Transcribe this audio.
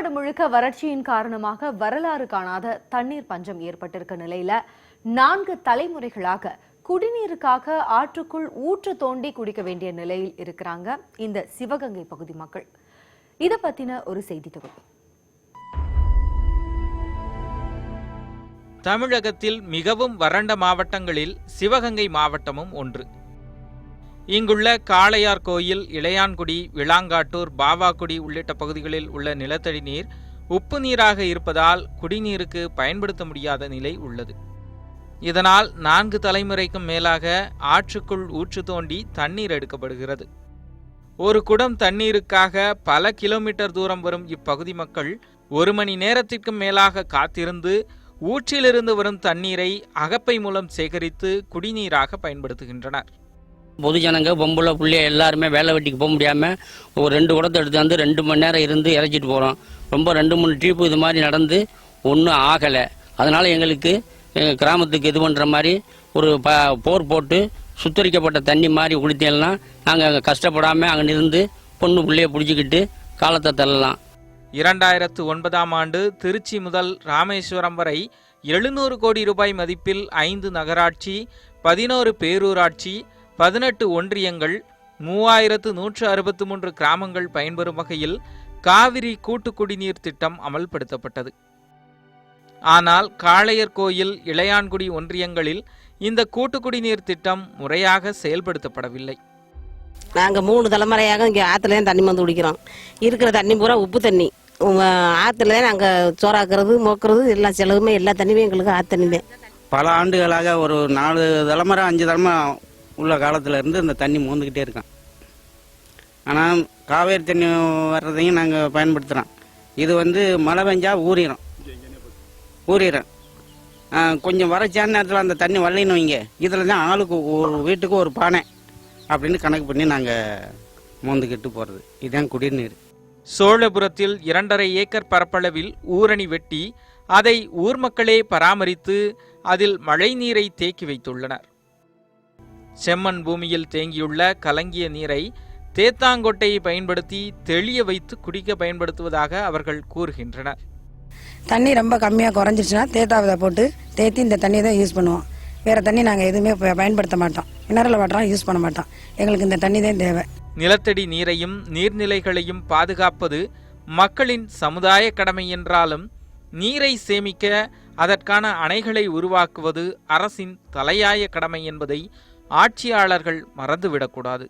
தமிழ்நாடு முழுக்க வறட்சியின் காரணமாக வரலாறு காணாத தண்ணீர் பஞ்சம் ஏற்பட்டிருக்க நிலையில 4 தலைமுறைகளாக குடிநீருக்காக ஆற்றுக்குள் ஊற்று தோண்டி குடிக்க வேண்டிய நிலையில் இருக்கிறாங்க இந்த சிவகங்கை பகுதி மக்கள். இத பத்தின ஒரு செய்தி தொகுப்பு. தமிழகத்தில் மிகவும் வறண்ட மாவட்டங்களில் சிவகங்கை மாவட்டமும் ஒன்று. இங்குள்ள காளையார் கோயில், இளையான்குடி, விளாங்காட்டூர், பாவாக்குடி உள்ளிட்ட பகுதிகளில் உள்ள நிலத்தடி நீர் உப்பு நீராக இருப்பதால் குடிநீருக்கு பயன்படுத்த முடியாத நிலை உள்ளது. இதனால் 4 தலைமுறைக்கும் மேலாக ஆற்றுக்குள் ஊற்று தோண்டி தண்ணீர் எடுக்கப்படுகிறது. ஒரு குடம் தண்ணீருக்காக பல கிலோமீட்டர் தூரம் வரும் இப்பகுதி மக்கள் 1 மணி நேரத்திற்கும் மேலாக காத்திருந்து ஊற்றிலிருந்து வரும் தண்ணீரை அகப்பை மூலம் சேகரித்து குடிநீராக பயன்படுத்துகின்றனர். பொதுஜனங்க பொம்பளை பிள்ளைய எல்லாருமே வேலை வெட்டிக்கு போக முடியாமல் ஒரு 2 குடத்தை எடுத்து வந்து 2 மணி நேரம் இருந்து இறைச்சிட்டு போகிறோம். ரொம்ப 2-3 ட்ரிப்பு இது மாதிரி நடந்து ஒன்றும் ஆகலை. அதனால் எங்களுக்கு கிராமத்துக்கு இது பண்ணுற மாதிரி ஒரு போர் போட்டு சுத்தரிக்கப்பட்ட தண்ணி மாதிரி குடித்தேன்னா நாங்கள் அங்கே கஷ்டப்படாமல் அங்கே இருந்து பொண்ணு பிள்ளைய பிடிச்சிக்கிட்டு காலத்தை தள்ளலாம். 2009ஆம் ஆண்டு திருச்சி முதல் ராமேஸ்வரம் வரை 700 கோடி ரூபாய் மதிப்பில் 5 நகராட்சி, 11 பேரூராட்சி, 18 ஒன்றியங்கள், 3163 கிராமங்கள் பயன்பெறும் வகையில் காவிரி கூட்டு குடிநீர் திட்டம் அமல்படுத்தப்பட்டது. ஆனால் காளையர் கோயில், இளையான்குடி ஒன்றியங்களில் இந்த கூட்டு குடிநீர் திட்டம் முறையாக செயல்படுத்தப்படவில்லை. நாங்கள் 3 தலைமுறையாக இங்கே ஆற்றுல தண்ணி வந்து குடிக்கிறோம். இருக்கிற தண்ணி பூரா உப்பு தண்ணி. ஆற்றுல நாங்கள் சோறாக்குறது, மோக்கிறது எல்லாம் செலவுமே எல்லா தண்ணியுமே எங்களுக்கு ஆற்று தண்ணி தான். பல ஆண்டுகளாக ஒரு 4 தலைமுறை 5 தலைமுறை உள்ள காலத்தில் இருந்து இந்த தண்ணி மோந்துக்கிட்டே இருக்கான். ஆனால் காவேரி தண்ணி வர்றதையும் நாங்கள் பயன்படுத்துகிறோம். இது வந்து மழை பெஞ்சா ஊறிடும். கொஞ்சம் வறட்சியான நேரத்தில் அந்த தண்ணி வரலைன்னு வைங்க, இதில் தான் ஆளுக்கு ஒரு வீட்டுக்கு ஒரு பானை அப்படின்னு கணக்கு பண்ணி நாங்கள் மோந்துக்கிட்டு போகிறது. இதுதான் குடிநீர். சோழபுரத்தில் 2.5 ஏக்கர் பரப்பளவில் ஊரணி வெட்டி அதை ஊர் மக்களே பராமரித்து அதில் மழை நீரை தேக்கி வைத்துள்ளனர். செம்மண் பூமியில் தேங்கியுள்ள கலங்கிய நீரை தேத்தாங்கொட்டையை பயன்படுத்தி தெளிய வைத்து குடிக்க பயன்படுத்துவதாக அவர்கள் கூறுகின்றனர். தண்ணி ரொம்ப கம்மியாக குறைஞ்சிருச்சுன்னா தேத்தாவதை போட்டு தேத்தி இந்த தண்ணியை தான் யூஸ் பண்ணுவோம். வேறு தண்ணி நாங்கள் எதுவுமே பயன்படுத்த மாட்டோம். மினரல் வாட்டரும் யூஸ் பண்ண மாட்டோம். எங்களுக்கு இந்த தண்ணி தான் தேவை. நிலத்தடி நீரையும் நீர்நிலைகளையும் பாதுகாப்பது மக்களின் சமுதாய கடமை என்றாலும் நீரை சேமிக்க அதற்கான அணைகளை உருவாக்குவது அரசின் தலையாய கடமை என்பதை ஆட்சியாளர்கள் மறந்துவிடக்கூடாது.